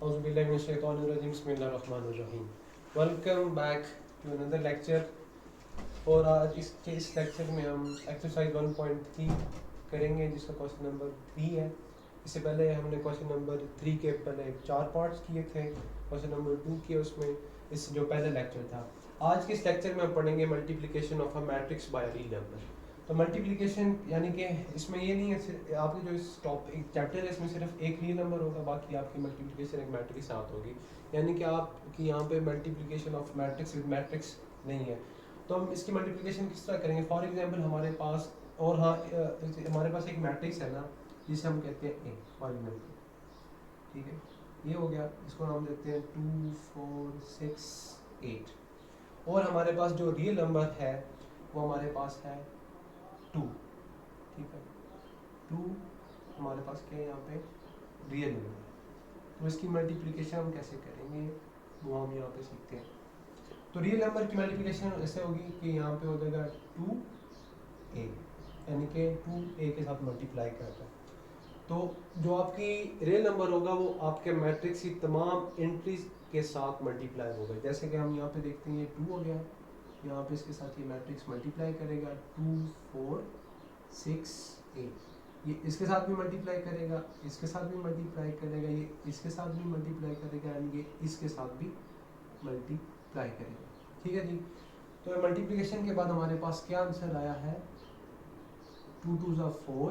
Welcome back to another lecture. और आज इस लेक्चर में हम एक्सरसाइज 1.3 करेंगे जिसका क्वेश्चन नंबर 3 है। इससे पहले हमने क्वेश्चन नंबर 3 के पहले 4 पार्ट्स किए थे, क्वेश्चन नंबर 2 किए उसमें, इस जो पहला लेक्चर था। आज के इस लेक्चर में हम पढ़ेंगे multiplication of a matrix by real number. तो मल्टीप्लिकेशन यानी कि इसमें ये नहीं है आपकी जो इस टॉपिक चैप्टर है इसमें सिर्फ एक रियल नंबर होगा, बाकी आपकी मल्टीप्लिकेशन एक मैट्रिक्स के साथ होगी। यानी कि आपकी यहाँ पे multiplication of matrix with matrix नहीं है। तो हम इसकी मल्टीप्लिकेशन किस तरह करेंगे? फॉर एग्जांपल हमारे पास, और हाँ, हमारे पास एक मैट्रिक्स है ना जिसे हम कहते हैं ए, फॉर एग्जाम्पल, ठीक है, ये हो गया, इसको हम देते हैं 2 4 6 8। और हमारे पास जो रियल नंबर है वो हमारे पास है 2, ठीक है, 2 हमारे पास क्या है यहाँ पे रियल नंबर। तो इसकी मल्टीप्लिकेशन हम कैसे करेंगे वो हम यहाँ पे सीखते हैं। तो रियल नंबर की मल्टीप्लिकेशन ऐसे होगी कि यहाँ पे हो जाएगा 2a, यानी कि 2a के साथ मल्टीप्लाई करता है। तो जो आपकी रियल नंबर होगा वो आपके मैट्रिक्स की तमाम एंट्रीज के साथ मल्टीप्लाई होगा। जैसे कि हम यहाँ पे देखते हैं ये 2 हो गया, यहाँ पे इसके साथ ये मैट्रिक्स मल्टीप्लाई करेगा 2 4 6 8, ये इसके साथ भी मल्टीप्लाई करेगा, इसके साथ भी मल्टीप्लाई करेगा, ये इसके साथ भी मल्टीप्लाई करेगा, एंड ये इसके साथ भी मल्टीप्लाई करेगा। ठीक है जी। तो मल्टीप्लिकेशन के बाद हमारे पास क्या आंसर आया है? 2 2 ज़ा 4,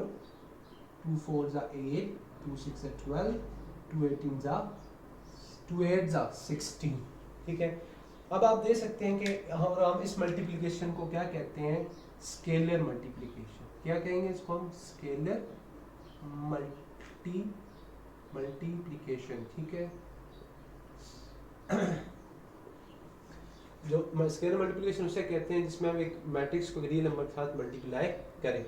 2 4 ज़ा 8, 2 6 ज़ा 12, 2 18 ज़ा 2 8 ज़ा 16। ठीक है। अब आप देख सकते हैं कि हम इस मल्टीप्लिकेशन को क्या कहते हैं? Scalar multiplication. क्या कहेंगे इसको हम? Scalar multiplication. ठीक है। जो स्केलर मल्टीप्लिकेशन उसे कहते हैं जिसमें हम एक मैट्रिक्स को रियल नंबर के साथ मल्टीप्लाई करें।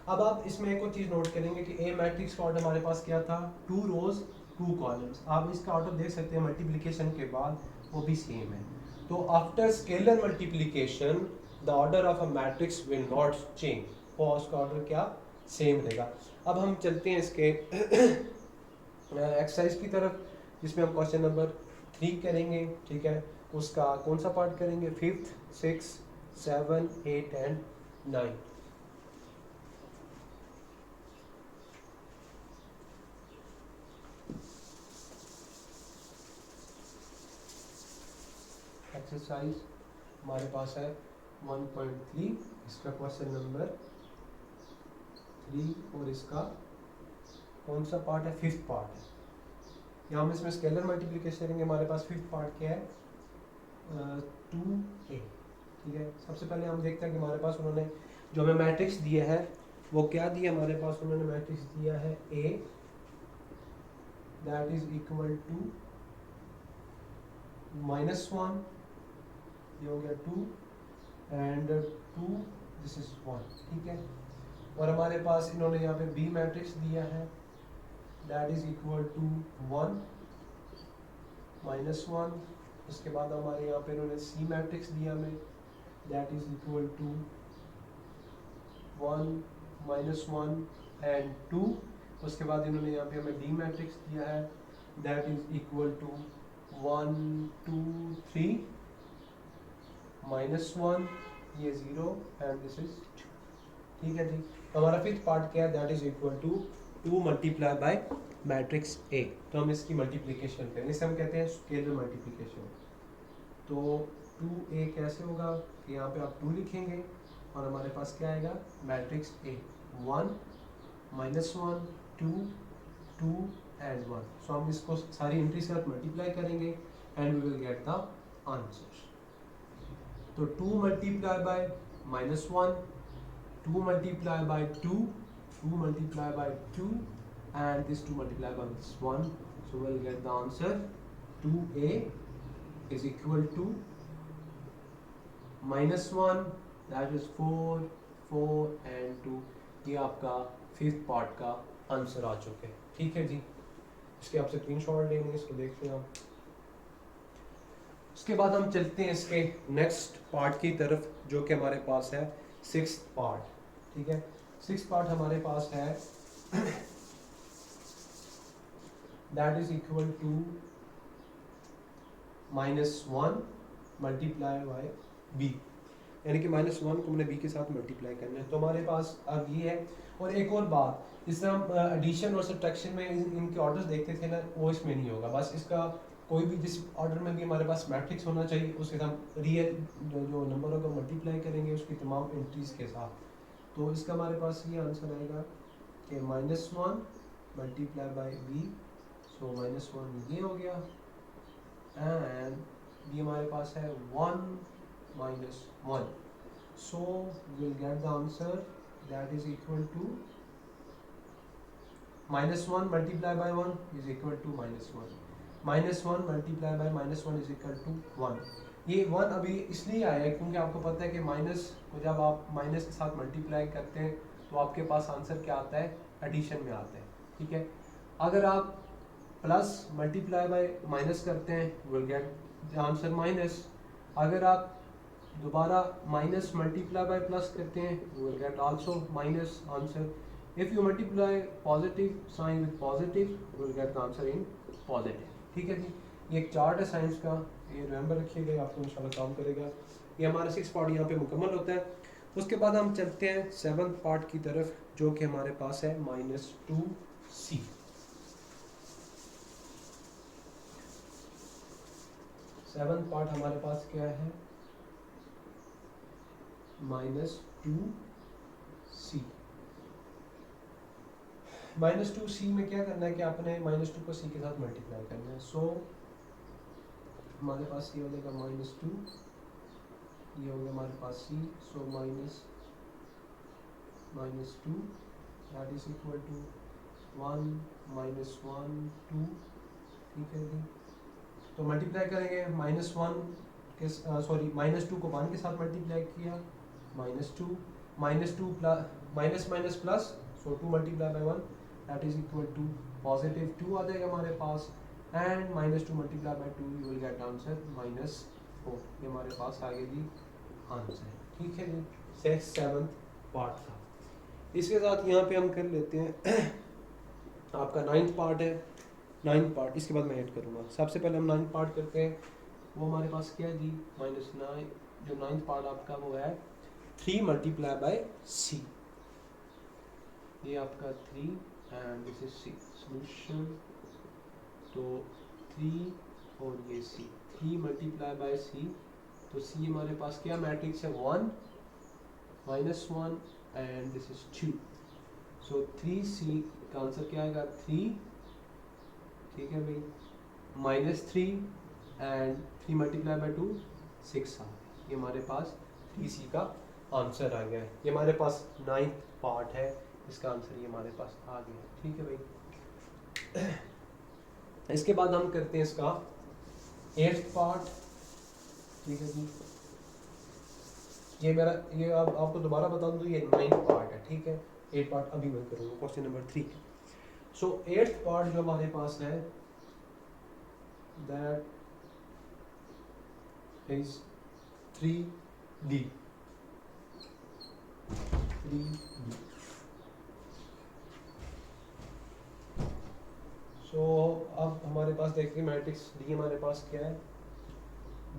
अब आप इसमें एक और चीज़ नोट करेंगे कि ए मैट्रिक्स का ऑर्डर हमारे पास क्या था? 2 रोज 2 कॉलम्स। आप इसका ऑर्डर देख सकते हैं मल्टीप्लिकेशन के बाद वो भी सेम है। तो after scalar multiplication the order of a matrix will not change. वो उसका ऑर्डर क्या? सेम रहेगा। अब हम चलते हैं इसके एक्सरसाइज की तरफ, जिसमें हम क्वेश्चन नंबर 3 करेंगे। ठीक है। उसका कौन सा पार्ट करेंगे? 5th 6 7 8 and 9। एक्सरसाइज हमारे पास है 1.3, इसका क्वेश्चन नंबर 3, और इसका कौन सा पार्ट है? 5th पार्ट है। यहाँ हम इसमें स्केलर मल्टीप्लिकेशन करेंगे। हमारे पास 5th पार्ट क्या है? 2a। ठीक है। सबसे पहले हम देखते हैं कि हमारे पास उन्होंने जो हमें मैट्रिक्स दिया है वो क्या दिया? हमारे पास उन्होंने मैट्रिक्स दिया है a that is equal to -1, ये हो गया 2, एंड 2 दिस इज 1। ठीक है। और हमारे पास इन्होंने यहाँ पे बी मैट्रिक्स दिया है दैट इज इक्वल टू 1 -1। उसके बाद हमारे यहाँ पे इन्होंने सी मैट्रिक्स दिया हमें that is equal to 1 -1 and 2। उसके बाद इन्होंने यहाँ पे हमें डी मैट्रिक्स दिया है दैट इज इक्वल टू 1 2 3 -1, ये 0 एंड दिस इज 2। ठीक है जी। हमारा 5th पार्ट क्या है? That is equal to 2 multiply by matrix A. तो हम इसकी मल्टीप्लिकेशन करेंगे, इसे हम कहते हैं स्केलर मल्टीप्लिकेशन। तो 2a कैसे होगा कि यहाँ पे आप 2 लिखेंगे और हमारे पास क्या आएगा? Matrix A 1 -1 2 2 and 1। सो हम इसको सारी एंट्री के साथ मल्टीप्लाई करेंगे and we will get the answer. तो 2 multiply by -1, 2 multiply by 2, 2 multiply by 2, and this 2 multiply by this 1. So we'll get the answer 2a is equal to -1, that is 4, 4 and 2. ये आपका 5th part का answer आ चुके हैं। ठीक है जी। इसके आपसे स्क्रीनशॉट लेंगे, इसको देखते हैं आप। उसके बाद हम चलते हैं इसके नेक्स्ट पार्ट की तरफ जो कि हमारे पास है 6th पार्ट। ठीक है। 6th पार्ट हमारे पास है that is equal to -1 multiply by B, यानी कि -1 को हमने बी के साथ मल्टीप्लाई करना है। तो हमारे पास अब ये है। और एक और बात, जिस तरह हम एडिशन और सब्ट्रैक्शन में इनके ऑर्डर्स देखते थे ना, वो इसमें नहीं होगा। बस इसका कोई भी जिस ऑर्डर में भी हमारे पास मैट्रिक्स होना चाहिए, उसके साथ रियल जो नंबर होगा मल्टीप्लाई करेंगे उसकी तमाम एंट्रीज के साथ। तो इसका हमारे पास ये आंसर आएगा कि -1 मल्टीप्लाई बाय बी, सो -1 ये हो गया, एंड ये हमारे पास है 1 -1, so we'll get the answer that is equal to -1 multiply by 1 is equal to -1, -1 multiply by -1 is equal to 1। ये 1 अभी इसलिए आया है क्योंकि आपको पता है कि माइनस को जब आप माइनस के साथ मल्टीप्लाई करते हैं तो आपके पास आंसर क्या आता है, एडिशन में आता है, ठीक है। अगर आप प्लस मल्टीप्लाई बाय माइनस करते हैं विल गेट आंसर माइनस। अगर आप दोबारा माइनस मल्टीप्लाई बाय प्लस करते हैं will get also minus answer. If you multiply positive sign with positive will get the answer in positive, ठीक है जी। ये एक चार्ट है साइंस का, ये रिमेंबर रखिएगा, आपको इंशाल्लाह काम करेगा। ये हमारा 6 पार्ट यहाँ पे मुकम्मल होता है। उसके बाद हम चलते हैं 7th पार्ट की तरफ, जो कि हमारे पास है -2c। सेवंथ पार्ट हमारे पास क्या है, -2c। -2c में क्या करना है कि आपने -2 को c के साथ मल्टीप्लाई करना है। सो हमारे पास ये हो जाएगा -2, ये हो गया हमारे पास c, so -2 that is equal to 1 -1 2, ठीक है जी। तो मल्टीप्लाई करेंगे -1 के सॉरी -2 को 1 के साथ मल्टीप्लाई किया, -2 -2 plus minus plus, so 2 multiply by 1 that is equal to +2 आ जाएगा हमारे पास, and -2 multiply by 2 you will get answer -4। ये हमारे पास आगे जी आंसर, ठीक है जी। 7th पार्ट था। इसके साथ यहाँ पे हम कर लेते हैं आपका 9th पार्ट है। 9th पार्ट इसके बाद मैं ऐड करूँगा। सबसे पहले हम 9th पार्ट करते हैं। वो हमारे पास क्या है जी, -9, जो 9th पार्ट आपका वो है 3 मल्टीप्लाई बाय c। ये आपका 3 and this is c solution. तो 3 और ये c, 3 मल्टीप्लाई बाय c, तो c हमारे पास क्या मैट्रिक्स है, 1 -1 and this is 2, so 3c का आंसर क्या आएगा 3, ठीक है भाई, -3 एंड 3 मल्टीप्लाई बाय 2 6 आ गया। ये हमारे पास 3c का आंसर आ गया है। ये हमारे पास 9th पार्ट है, इसका आंसर ये हमारे पास आ गया, ठीक है भाई। इसके बाद हम करते हैं इसका 8th पार्ट, ठीक है जी। ये आपको दोबारा बता दूं, ये 9th पार्ट है, ठीक है। 8th पार्ट अभी मैं करूँगा, क्वेश्चन नंबर 3। सो 8th पार्ट जो हमारे पास है दैट इज 3d। सो अब हमारे पास देखिए मैट्रिक्स डी हमारे पास क्या है,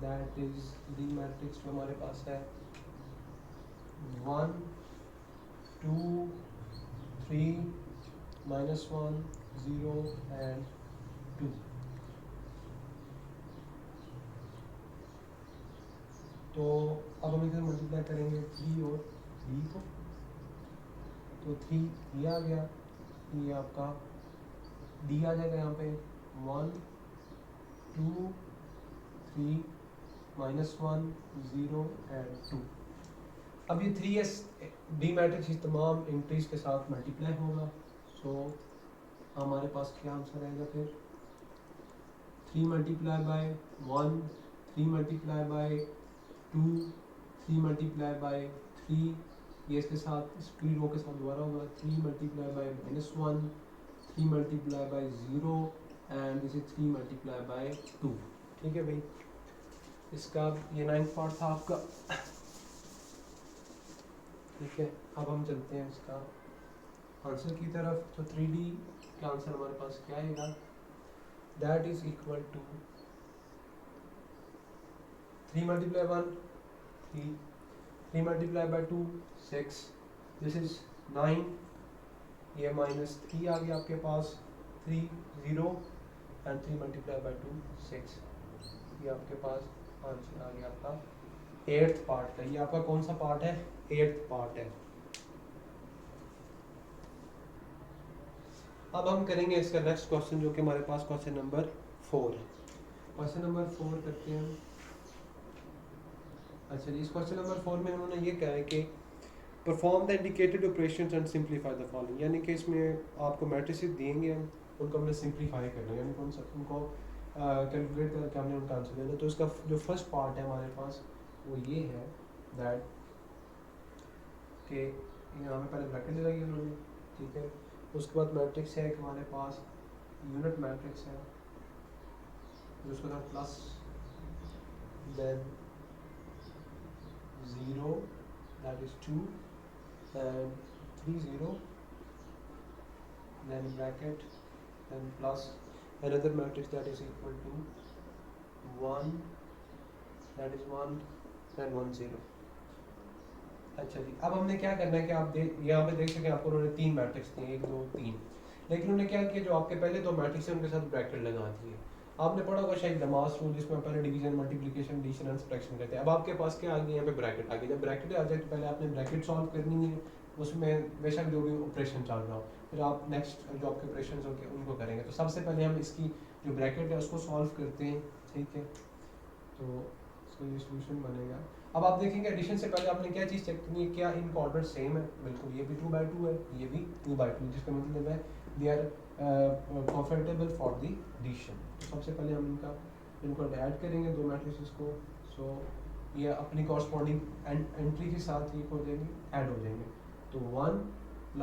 दैट इज डी मैट्रिक्स जो हमारे पास है 1 2 3 -1 0 एंड 2। तो अब हम इधर मल्टीप्लाई करेंगे 3 और d को, तो 3 ये आ गया, ये आपका d आ जाएगा यहाँ पे 1 2 3 -1 0 एंड 2। अब ये 3s डी मैट्रिक्स इस तमाम एंट्रीज के साथ मल्टीप्लाई होगा। सो हमारे पास क्या आंसर आएगा फिर, 3 multiply by 1, 3 multiply by 2, 3 multiply by 3, ये इसके साथ स्पीड रो के साथ दोबारा होगा, 3 multiply by -1, 3 multiply by 0 and this is 3 multiply by 2, ठीक है भाई। इसका ये 9th पार्ट था आपका, ठीक है। अब हम चलते हैं इसका आंसर की तरफ। तो 3d का आंसर हमारे पास क्या आएगा, that is equal to 3 multiply 1 3, 3 multiply by 2 6, this is 9, ये माइनस 3 आ गया आपके पास, 3 0 एंड 3 multiply by 2 6, ये आपके पास आंसर आ गया आपका 8th पार्ट का। ये आपका कौन सा पार्ट है? 8th पार्ट है। अब हम करेंगे इसका नेक्स्ट क्वेश्चन जो कि हमारे पास क्वेश्चन नंबर 4 है। क्वेश्चन नंबर 4 करते हैं। अच्छा जी, इस क्वेश्चन नंबर 4 में उन्होंने ये कहा है कि perform the indicated operations and simplify the following, यानी कि इसमें आपको मैट्रिसेस देंगे, उनको हमने सिंप्लीफाई करना है, यानी कौन सा उनको कैलकुलेट करके हमने उनका आंसर देना। तो इसका जो फर्स्ट पार्ट है हमारे पास वो ये है दैट कि यहाँ पे पहले ब्रैकेट लगाई उन्होंने, ठीक है। उसके बाद मैट्रिक्स है एक हमारे पास यूनिट मैट्रिक्स है, फिर उसके बाद plus, then 0 that is 2 and 3 0, then bracket, then plus another matrix that is equal to 1 that is 1 and 1 0। अच्छा जी, अब हमने क्या करना है कि आप यहाँ पे देख सकें आपको उन्होंने 3 मैट्रिक्स दिए, 1 2 3, लेकिन उन्होंने क्या किया जो आपके पहले 2 मैट्रिक्स हैं उनके साथ ब्रैकेट लगा दिए। आपने पढ़ा होगा शायद लमास रूल जिसमें पहले division multiplication addition and subtraction करते हैं। अब आपके पास क्या आ गया, यहाँ पे ब्रैकेट आ गया। जब ब्रैकेट आ जाए तो पहले आपने ब्रैकेट सॉल्व करनी है, उसमें बेशक जो भी ऑपरेशन चल रहा हो, फिर आप नेक्स्ट जो आपके ऑपरेशन होंगे उनको करेंगे। तो सबसे पहले हम इसकी जो ब्रैकेट है उसको सॉल्व करते हैं, ठीक है। तो इसका ये सोल्यूशन बनेगा। अब आप देखेंगे एडिशन से पहले आपने क्या चीज़ चेक करनी है, क्या इनका ऑर्डर सेम है। बिल्कुल, ये भी 2/2 है, ये भी 2/2, जिसका मतलब है they are comfortable for the addition. तो सबसे पहले हम इनको ऐड करेंगे 2 मैट्रिसेस को। सो ये अपनी कॉरस्पॉन्डिंग एंट्री के साथ ये हो जाएंगे, ऐड हो जाएंगे। तो 1 +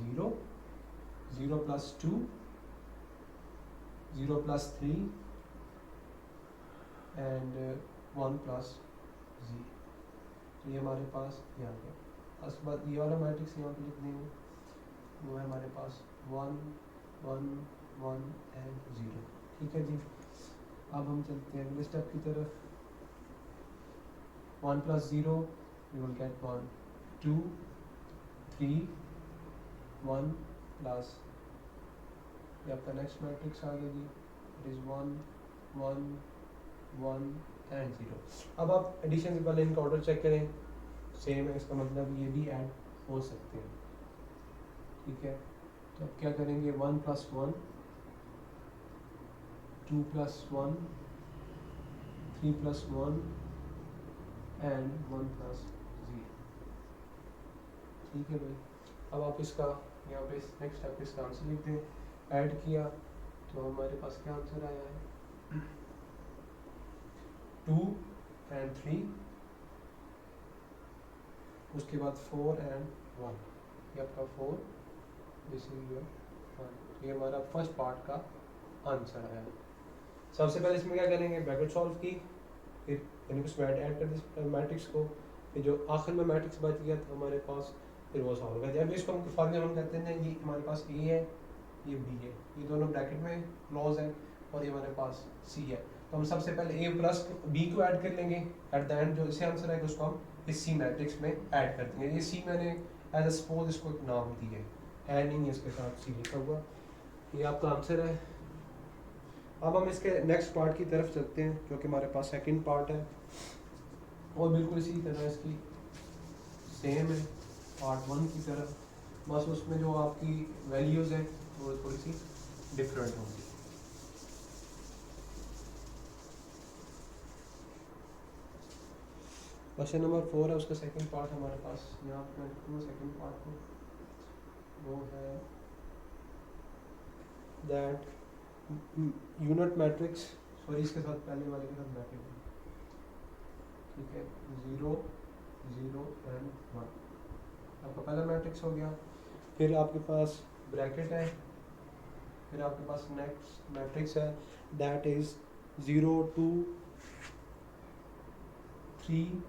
0, 0 + 2, 0 + 3 एंड 1 + 0। तो ये हमारे पास यहाँ पे उसके बाद ये वाला मैट्रिक्स यहाँ पे लिख देंगे, वो है हमारे पास 1 1 1 एंड 0, ठीक है जी। अब हम चलते हैं अगले स्टेप की तरफ। 1 + 0 we will get 1 2 3 1 प्लस ये आपका नेक्स्ट मैट्रिक्स आ गया जी, इट इज़ 1 1 1 एंड 0। अब आप एडिशन से पहले इनका ऑर्डर चेक करें, सेम है, इसका मतलब ये भी ऐड हो सकते हैं, ठीक है। तो अब क्या करेंगे, 1 + 1 2 + 1 3 + 1 एंड 1 + 0, ठीक है भाई। अब आप इसका यहाँ पे नेक्स्ट स्टेप इसका आंसर लिखते हैं। ऐड किया तो हमारे पास क्या आंसर आया है, 2 एंड 3, उसके बाद 4 एंड 1, ये आपका 4, दिस इज योर 1। ये हमारा फर्स्ट पार्ट का आंसर आया। सबसे पहले इसमें क्या करेंगे, ब्रैकेट सॉल्व की, फिर यानी उसमें ऐड कर दिया मैट्रिक्स को, फिर जो आखिर में मैट्रिक्स बच गया था हमारे पास, फिर वो सॉल्व कर दिया। अब इसको हम फॉर्मूला हम कहते हैं, ये हमारे पास ए है, ये बी है, ये दोनों ब्रैकेट में क्लॉज है, और ये हमारे पास सी है। तो हम सबसे पहले ए प्लस बी को ऐड कर लेंगे, एट द एंड जो इसे आंसर आएगा उसको हम इस सी मैट्रिक्स में ऐड कर देंगे। ये सी मैंने एज अ सपोज इसको एक नाम दिया है नहीं है, इसके साथ सी लिखा हुआ, ये आपका आंसर है। अब हम इसके नेक्स्ट पार्ट की तरफ चलते हैं जो कि हमारे पास सेकंड पार्ट है, और बिल्कुल इसी तरह इसकी सेम है पार्ट 1 की तरह, बस उसमें जो आपकी वैल्यूज़ हैं वो थोड़ी सी डिफरेंट होंगी। क्वेश्चन नंबर 4 है, उसका सेकंड पार्ट हमारे पास यहाँ पर सेकंड पार्ट को, वो है दैट यूनिट मैट्रिक्स, सॉरी इसके साथ पहले वाले के साथ मैट्रिक्स, ठीक है, 0 0 एंड 1 आपका पहला मैट्रिक्स हो गया। फिर आपके पास ब्रैकेट है, फिर आपके पास नेक्स्ट मैट्रिक्स है दैट इज 0 2 3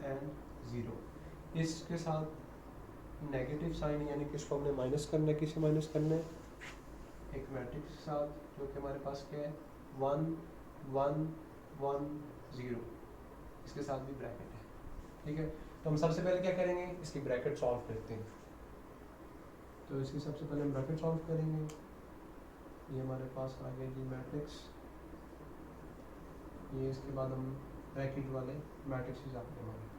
एंड 0। इसके साथ नेगेटिव साइन यानी कि इसको हमने माइनस करना है, किसे माइनस करना है, एक मैट्रिक्स के साथ जो कि हमारे पास क्या है 1 1 1 0, इसके साथ भी ब्रैकेट है, ठीक है। तो हम सबसे पहले क्या करेंगे, इसकी ब्रैकेट सॉल्व करते हैं। तो इसकी सबसे पहले हम ब्रैकेट सॉल्व करेंगे। ये हमारे पास आ गया जी मैट्रिक्स, ये इसके बाद हम ब्रैकेट वाले मैट्रिक्स आ गए हमारे पास,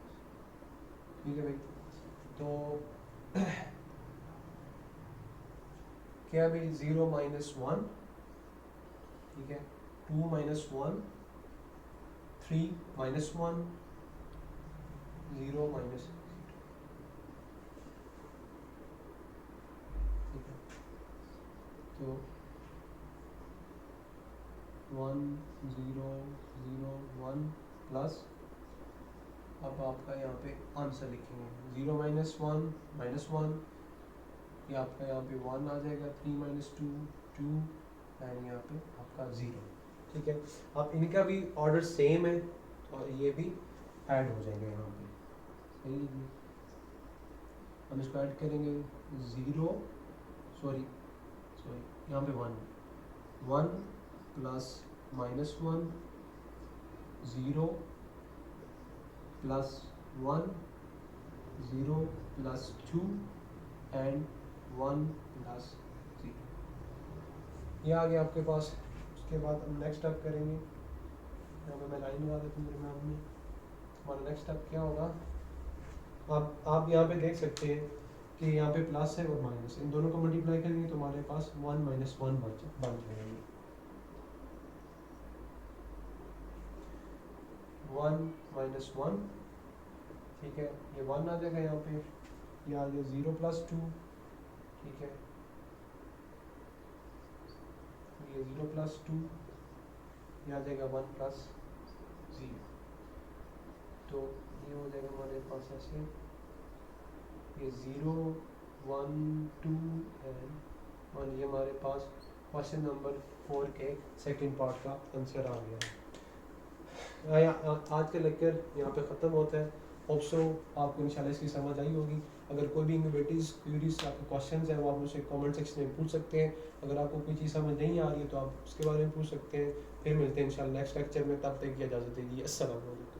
ठीक है भाई। तो क्या भाई 0 माइनस 1, ठीक है, 2 माइनस 1, 3 माइनस 1, 0 माइनस 0, ठीक है। तो 1 0 0 1 प्लस, अब आपका यहाँ पे आंसर लिखेंगे 0 माइनस 1 माइनस 1, ये आपका यहाँ पे 1 आ जाएगा, 3 माइनस 2 2, एंड यहाँ पे आपका 0, ठीक है। अब इनका भी ऑर्डर सेम है और ये भी ऐड हो जाएंगे यहाँ पे, सही है जी। हम इसको ऐड करेंगे 0 सॉरी यहाँ पे 1 plus minus 1, 0 plus 1, 0 plus 2 and 1 plus 0, ये आ गया आपके पास। उसके बाद हम नेक्स्ट स्टेप करेंगे, यहाँ पे मैं लाइन लगा देता हूँ मेरे मैम ने। हमारा नेक्स्ट स्टेप क्या होगा, आप यहाँ पे देख सकते हैं कि यहाँ पे प्लस है और माइनस, इन दोनों को मल्टीप्लाई करेंगे तो हमारे पास 1 माइनस 1 बन जाएगा, 1 माइनस 1, ठीक है, ये 1 आ जाएगा यहाँ पे, ये आ गया 0 प्लस 2, ठीक है, ये 0 प्लस 2, ये आ जाएगा 1 प्लस 0, तो ये हो जाएगा हमारे पास ऐसे, ये 0 1 2 एंड 1, ये हमारे पास क्वेश्चन नंबर 4 के सेकंड पार्ट का आंसर आ गया। आज का लेक्चर यहाँ पे ख़त्म होता है। होप सो आपको इंशाल्लाह इसकी समझ आई होगी। अगर कोई भी इनोवेटिव क्वेरीज आपके क्वेश्चंस हैं वो आप मुझसे कमेंट सेक्शन में पूछ सकते हैं। अगर आपको कोई चीज़ समझ नहीं आ रही है तो आप उसके बारे में पूछ सकते हैं। फिर मिलते हैं इंशाल्लाह नेक्स्ट लेक्चर में, तब तक की इजाज़त दीजिए। अस्सलाम वालेकुम।